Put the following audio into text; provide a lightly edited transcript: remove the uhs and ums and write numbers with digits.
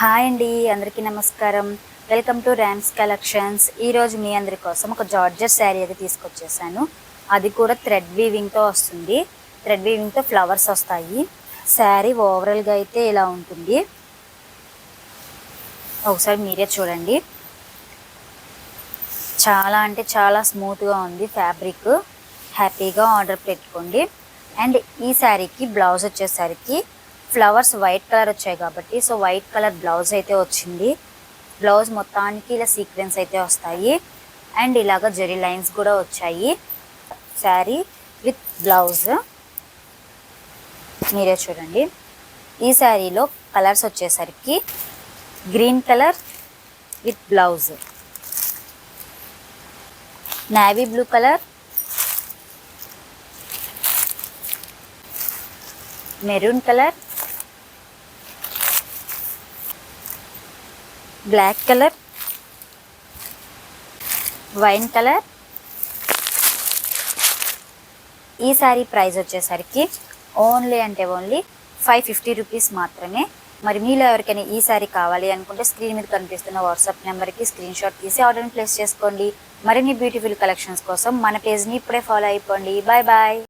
Hi అండి, అందరికీ నమస్కారం. Welcome to rams collections. ఈరోజు మీ అందరి కోసం ఒక జార్జెట్ శారీ అయితే తీసుకొచ్చేసాను. అది కూడా థ్రెడ్ వీవింగ్తో వస్తుంది. థ్రెడ్ వీవింగ్తో ఫ్లవర్స్ వస్తాయి. శారీ ఓవరాల్గా అయితే ఇలా ఉంటుంది. ఒకసారి మీరే చూడండి. చాలా అంటే చాలా స్మూత్గా ఉంది ఫ్యాబ్రిక్. హ్యాపీగా ఆర్డర్ పెట్టుకోండి. అండ్ ఈ శారీకి బ్లౌజ్ వచ్చేసరికి ఫ్లవర్స్ వైట్ కలర్ వచ్చాయి కాబట్టి సో వైట్ కలర్ బ్లౌజ్ అయితే వచ్చింది. బ్లౌజ్ మొత్తానికి ఇలా సీక్వెన్స్ అయితే వస్తాయి. అండ్ ఇలాగ జెరీ లైన్స్ కూడా వచ్చాయి. శారీ విత్ బ్లౌజ్ మీరే చూడండి. ఈ శారీలో కలర్స్ వచ్చేసరికి green colour with blouse, navy blue colour, maroon colour, black colour, wine colour. ఈ శారీ ప్రైస్ వచ్చేసరికి ఓన్లీ 550 రూపీస్ మాత్రమే. మరి మీలో ఎవరికైనా ఈ శారీ కావాలి అనుకుంటే స్క్రీన్ మీద కనిపిస్తున్న వాట్సాప్ నెంబర్కి స్క్రీన్ షాట్ తీసి ఆర్డర్ని ప్లేస్ చేసుకోండి. మరిన్ని బ్యూటిఫుల్ కలెక్షన్స్ కోసం మన పేజ్ని ఇప్పుడే ఫాలో అయిపోండి. Bye bye.